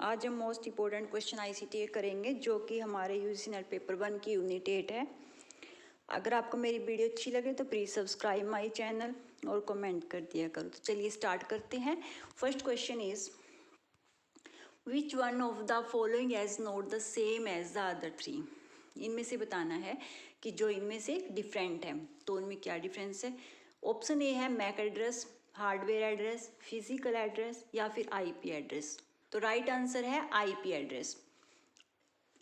आज हम most important question ICT करेंगे जो कि हमारे यूजीसी नेट पेपर 1 की यूनिट 8 है। अगर आपको मेरी वीडियो अच्छी लगे तो प्लीज़ सब्सक्राइब माय चैनल और कमेंट कर दिया करो। तो चलिए स्टार्ट करते हैं। First question is which one of the following is not the same as the other three. इनमें से बताना है कि जो इनमें से डिफरेंट है तो इनमें क्या डिफरेंस है। ऑप्शन ए है MAC address, hardware address, physical address या फिर आईपी एड्रेस। तो राइट आंसर है आईपी एड्रेस।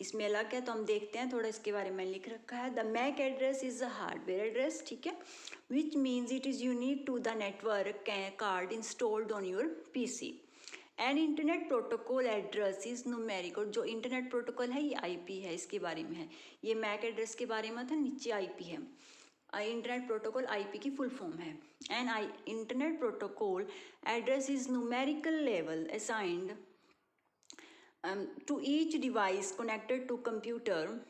इसमें अलग है तो हम देखते हैं थोड़ा इसके बारे में लिख रखा है। The MAC address is a hardware address, ठीक है, which means it is unique to the network card installed on your PC. And internet protocol address is numeric. और जो इंटरनेट प्रोटोकॉल है ये आईपी है, इसके बारे में है। ये मैक एड्रेस के बारे में था, नीचे आईपी है। इंटरनेट प्रोटोकॉल आईपी की फुल फॉर्म है। And internet protocol address is numerical level assigned to each device connected to computer,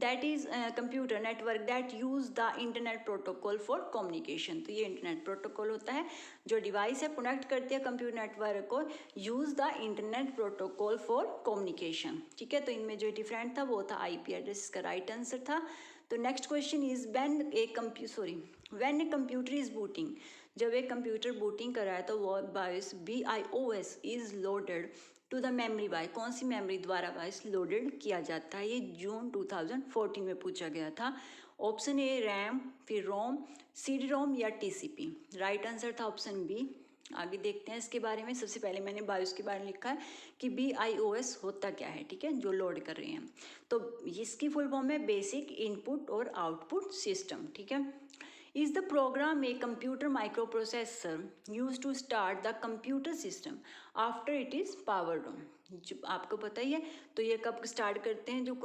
that is computer network that use the internet protocol for communication। तो ये internet protocol होता है जो device है connect करती है computer network को, use the internet protocol for communication, ठीक है। तो इनमें जो डिफरेंट था वो था आईपी एड्रेस, इसका राइट आंसर था। तो next question is when a computer is booting. जब एक कंप्यूटर बूटिंग कर रहा है तो वो BIOS BIOS is loaded to the memory by कौन सी मेमोरी द्वारा बायोस लोडेड किया जाता है। ये जून 2014 में पूछा गया था। ऑप्शन ए रैम, फिर रोम, CD रोम या TCP। राइट आंसर था ऑप्शन बी। आगे देखते हैं इसके बारे में। सबसे पहले मैंने बायोस के बारे में लिखा है कि BIOS होता क्या है, ठीक है, जो लोड कर रहे हैं। तो इसकी फुल फॉर्म है बेसिक इनपुट और आउटपुट सिस्टम, ठीक है। Is the program a computer microprocessor used to start the computer system after it is powered on? जो आपको पता ही है। तो ये कब स्टार्ट करते हैं, जो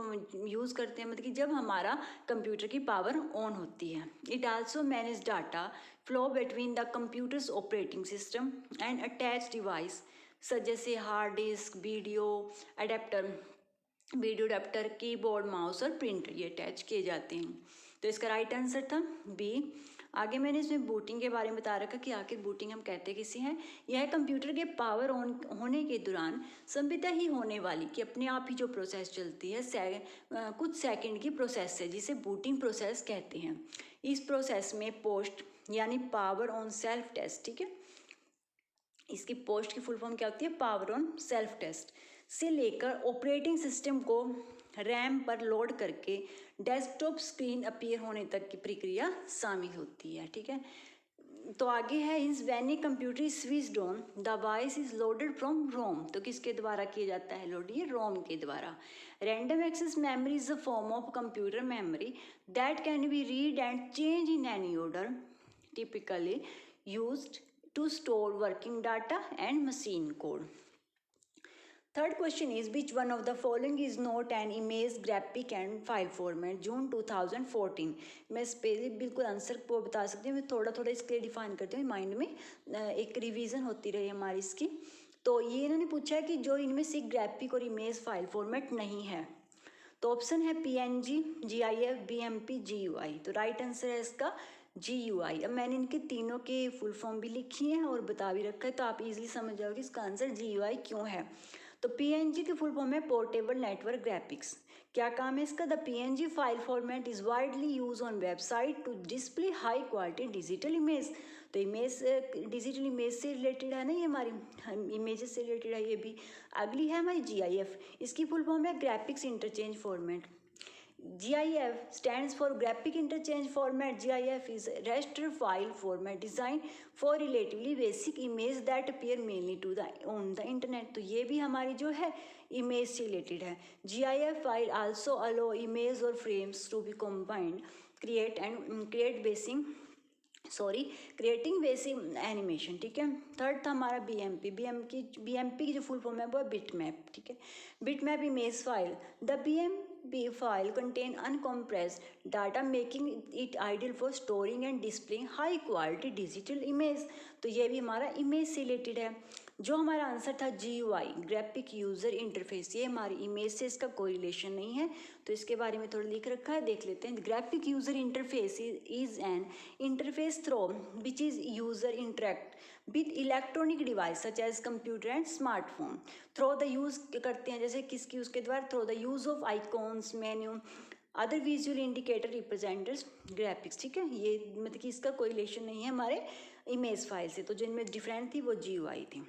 यूज़ करते हैं मतलब कि जब हमारा कंप्यूटर की पावर ऑन होती है। It also manage data flow between the computers operating system and attach device such जैसे hard disk, video adapter, keyboard, mouse और प्रिंटर ये अटैच किए जाते हैं। तो इसका राइट आंसर था बी। आगे मैंने इसमें बूटिंग के बारे में बता रखा कि आखिर बूटिंग हम कहते किसे हैं। यह कंप्यूटर के पावर ऑन होने के दौरान संविदा ही होने वाली कि अपने आप ही जो प्रोसेस चलती है कुछ सेकंड की प्रोसेस है जिसे बूटिंग प्रोसेस कहते हैं। इस प्रोसेस में पोस्ट यानी पावर ऑन सेल्फ टेस्ट, ठीक है, इसकी पोस्ट की फुल फॉर्म क्या होती है, पावर ऑन सेल्फ टेस्ट, से लेकर ऑपरेटिंग सिस्टम को रैम पर लोड करके डेस्कटॉप स्क्रीन अपीयर होने तक की प्रक्रिया शामिल होती है, ठीक है। तो आगे है is when a computer is switched on the device is loaded from ROM. तो किसके द्वारा किया जाता है लोड, ये रोम के द्वारा। Random access memory is a form of computer memory that can be read and change in any order, typically used to store working data and machine code. Third question is which one of the following is not an image graphic and file format? जून 2014। मैं इस पे बिल्कुल answer को बता सकती हूँ, मैं थोड़ा थोड़ा इसके लिए डिफाइन करती हूँ माइंड में, एक रिवीजन होती रही हमारी इसकी। तो ये इन्होंने पूछा है कि जो इनमें से ग्राफिक और इमेज फाइल फॉर्मेट नहीं है। तो ऑप्शन है PNG, GIF, BMP, GUI। तो राइट आंसर है इसका GUI। अब मैंने इनके तीनों के फुल फॉर्म भी लिखी हैं और बता भी रखा है तो आप इजीली समझ जाओगे इसका आंसर GUI क्यों है। तो PNG की फुल फॉर्म है पोर्टेबल नेटवर्क ग्राफिक्स। क्या काम है इसका, the PNG file format is widely use on website to display high quality digital image. तो इमेज डिजिटल इमेज से रिलेटेड है ना, ये हमारी इमेजेस से रिलेटेड है ये भी। अगली है हमारी GIF, इसकी फुल फॉर्म है graphics interchange format. GIF stands for Graphic Interchange Format. GIF is a raster file format designed for relatively basic image that appear mainly on the internet। तो ये भी हमारी जो है इमेज से रिलेटेड है। GIF file also allow image और frames to be combined, creating basic animation, ठीक है। थर्ड था हमारा BMP की जो फुल फॉर्म है वो बिटमैप, ठीक है। Bitmap image file, the BMP file contain uncompressed data making it ideal for storing and displaying high quality digital image। तो ये भी हमारा इमेज से रिलेटेड है। जो हमारा आंसर था GUI, ग्राफिक यूजर इंटरफेस, ये हमारी इमेज से इसका कोई रिलेशन नहीं है तो इसके बारे में थोड़ा लिख रखा है, देख लेते हैं। Graphic user interface is an interface through which is user interact with electronic device such as computer and smartphone. Through the use करते हैं जैसे किसकी, उसके द्वारा through the use of icons, menu, other visual indicator representers graphics. ठीक है, ये मतलब कि इसका कोई रिलेशन नहीं है हमारे इमेज फाइल से, तो जिनमें डिफरेंट थी वो GUI थी।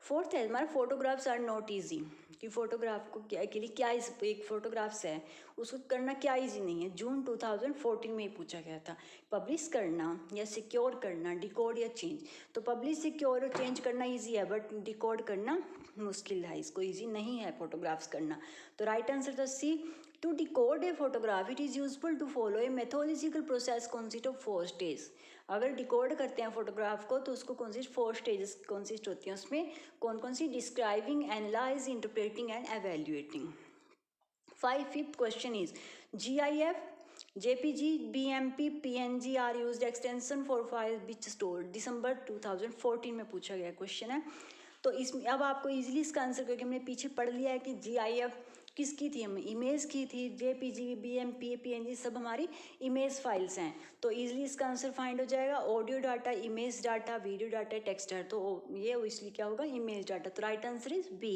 फोर्थ है हमारा फोटोग्राफ्स आर नॉट ईजी, कि फोटोग्राफ को क्या के लिए क्या एक फोटोग्राफ्स है उसको करना क्या इजी नहीं है। जून 2014 में ही पूछा गया था, पब्लिश करना या सिक्योर करना, डिकोड या चेंज। तो पब्लिश, सिक्योर और चेंज करना इजी है, बट डिकोड करना मुश्किल है, इसको इजी नहीं है फोटोग्राफ्स करना। तो राइट आंसर था C. To decode a photograph it is useful to follow a methodological process consist of 4 stage. अगर डिकोड करते हैं फोटोग्राफ को तो उसको कंसिस्ट 4 स्टेजेस कंसिस्ट होती हैं। उसमें कौन कौन सी? Describing, analyse, interpreting and evaluating. Fifth question is GIF, JPG, BMP, PNG are used extension for file which store. दिसंबर 2014 में पूछा गया क्वेश्चन है। तो इसमें अब आपको इजीली इसका आंसर, क्योंकि हमने पीछे पढ़ लिया है कि GIF किसकी थी, हम इमेज की थी, JPG, BMP, PNG सब हमारी इमेज फाइल्स हैं। तो इजीली इसका आंसर फाइंड हो जाएगा, audio data, image data, video data, text data. तो ये इसलिए क्या होगा, इमेज डाटा। तो राइट आंसर इज B।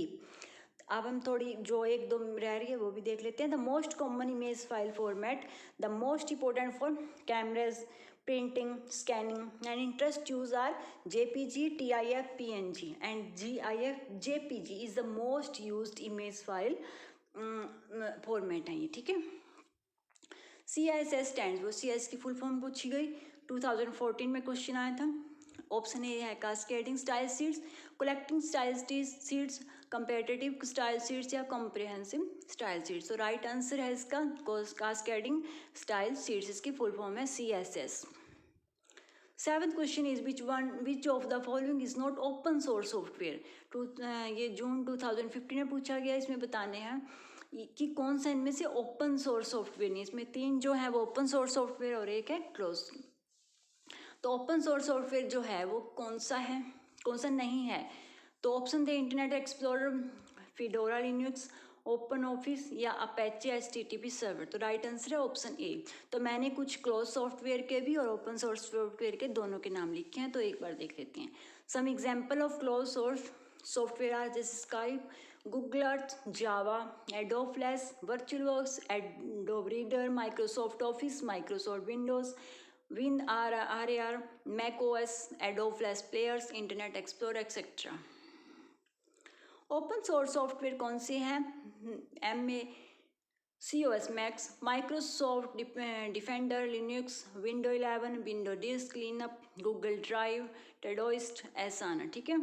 अब हम थोड़ी जो एक दो रह रही है वो भी देख लेते हैं। The most common image file format, the most important for cameras, printing, scanning and interest use are JPG, TIF, PNG and GIF, JPG is the most used image file format है ये। ठीक है, CISS स्टैंड्स, वो CISS की full form पूछी गई, 2014 में question आया था। ऑप्शन ए है cascading style seeds, collecting style seeds, competitive style seeds या कॉम्प्रिहेंसिव स्टाइल सीड्स। तो राइट आंसर है इसका कास्केडिंग स्टाइल सीड्स, इसकी फुल फॉर्म है CSS। Seventh question is which of the following is not open source software. ये जून 2015 में पूछा गया। इसमें बताने हैं कि कौन सा इनमें से ओपन सोर्स सॉफ्टवेयर नहीं। इसमें 3 जो है वो ओपन सोर्स सॉफ्टवेयर और एक है क्लोज। तो ओपन सोर्स सॉफ्टवेयर जो है वो कौन सा है, कौन सा नहीं है? तो ऑप्शन थे Internet Explorer, Fedora Linux, Open Office या अपेचे HTTP सर्वर। तो राइट आंसर है ऑप्शन ए। तो मैंने कुछ क्लोज सॉफ्टवेयर के भी और ओपन सोर्स सॉफ्टवेयर के दोनों के नाम लिखे हैं, तो एक बार देख लेते हैं। Some example of close source software are जैसे Skype, Google Earth, Java, Adobe Flash, Virtual Works, Adobe Reader, Microsoft Office, Microsoft Windows, WinRAR, Mac OS, Adobe Flash players, Internet Explorer etcetera. Open source software कौन से हैं? COS Max, Microsoft Defender, Linux, Window 11, Window disk cleanup, Google Drive, Todoist, Asana. ठीक है,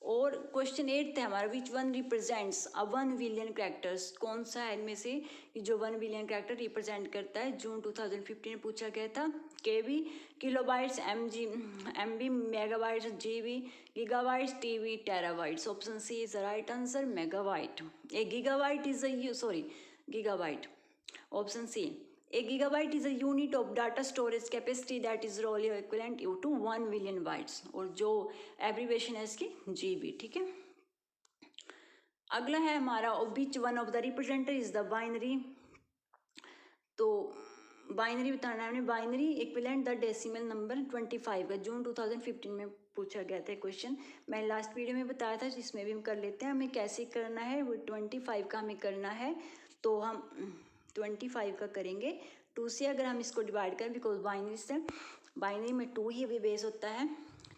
और question 8 है हमारा, which one represents a 1 billion characters. कौन सा है इनमें से जो 1 बिलियन कैरेक्टर रिप्रेजेंट करता है? जून 2015 में पूछा गया था। KB kilobytes, MB megabytes, GB gigabytes, TB terabytes. Option C is the right answer, megabyte. A gigabyte is gigabyte. Option C, a gigabyte is a unit of data storage capacity that is roughly equivalent to 1 billion bytes, और जो abbreviation है इसकी GB। ठीक है, अगला है हमारा which one of the representer is the binary। तो बाइनरी बताना है हमने। Binary equivalent the decimal number 25 है। जून 2015 में पूछा गया था क्वेश्चन, मैंने लास्ट वीडियो में बताया था, जिसमें भी हम कर लेते हैं। हमें कैसे करना है, वो 25 का हमें करना है। तो हम 25 का करेंगे 2 से। अगर हम इसको डिवाइड करें, बिकॉज बाइनरी में 2 ही बेस होता है,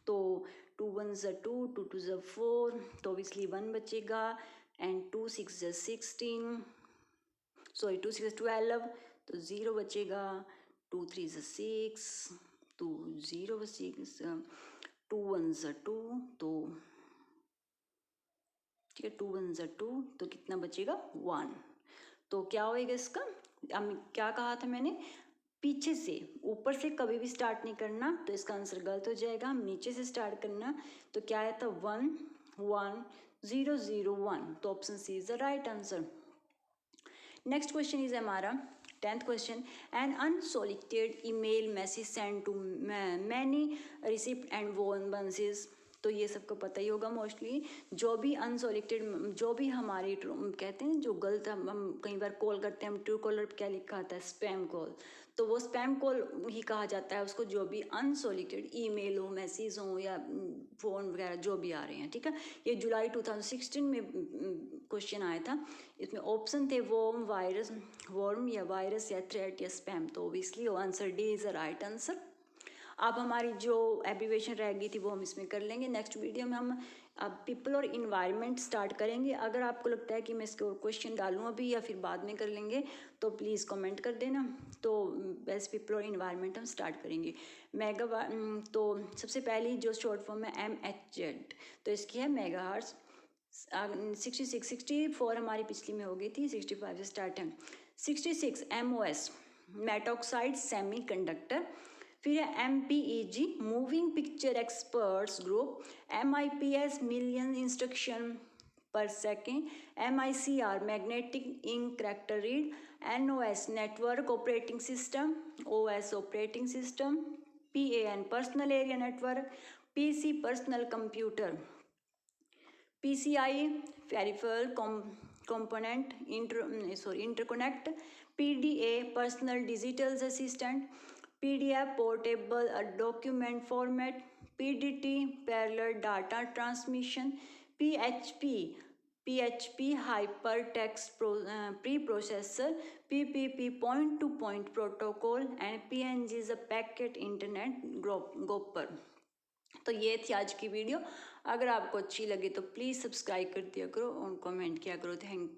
तो 2 1 ज़ 2, 2 2 ज़ 4, तो ऑब्वियसली 1 बचेगा, एंड 2 6 ज़ 16, सॉरी 2 6 12, तो 0 बचेगा, 2 3 ज़ 6, तो 0 बचेगा, 2 1 ज़ 2, तो ठीक है 2 1 ज़ 2, तो कितना बचेगा 1। तो क्या होएगा इसका, क्या कहा था मैंने, पीछे से, ऊपर से कभी भी स्टार्ट नहीं करना, तो इसका आंसर गलत हो जाएगा। हम नीचे से स्टार्ट करना, तो क्या आया था 1 1 0 0 1, तो option C is the right answer. Next question is हमारा 10th question, an unsolicited email message send to many recipient and once is. तो ये सबको पता ही होगा मोस्टली। जो भी अनसॉलिसिटेड, जो भी हमारी कहते हैं जो गलत हम कई बार कॉल करते हैं, हम ट्रू कॉलर क्या लिखा आता है, स्पैम कॉल, तो वो स्पैम कॉल ही कहा जाता है उसको, जो भी अनसॉलिसिटेड ईमेल हो, मैसेज हो या फ़ोन वगैरह जो भी आ रहे हैं, ठीक है। ये जुलाई 2016 में क्वेश्चन आया था। इसमें ऑप्शन थे वर्म या वायरस या थ्रेट या स्पैम, तो obviously answer D is the right answer. अब हमारी जो एब्रीवेशन रह गई थी वो हम इसमें कर लेंगे। नेक्स्ट वीडियो में हम अब पीपल और इन्वायरमेंट स्टार्ट करेंगे। अगर आपको लगता है कि मैं इसके और क्वेश्चन डालूँ अभी या फिर बाद में कर लेंगे तो प्लीज़ कमेंट कर देना। तो बस पीपल और इन्वायरमेंट हम स्टार्ट करेंगे। तो सबसे पहली जो शॉर्ट फॉर्म है MHz, तो इसकी है मेगाहर्ट्ज़। 64 हमारी पिछली में हो गई थी, 65 से स्टार्ट है। 66 MOS मेटॉक्साइड सेमीकंडक्टर। फिर है MPEG moving picture experts group. MIPS million instruction per second. MICR magnetic ink character read. NOS network operating system. OS operating system. PAN personal area network. PC personal computer. PCI peripheral component interconnect. PDA personal digital assistant. PDF portable document format. PDT parallel data transmission. PHP hypertext preprocessor. PPP point to point protocol and PNG is a packet internet gopper। तो ये थी आज की video. अगर आपको अच्छी लगे तो प्लीज़ सब्सक्राइब कर दिया करो और कमेंट किया करो। Thank you.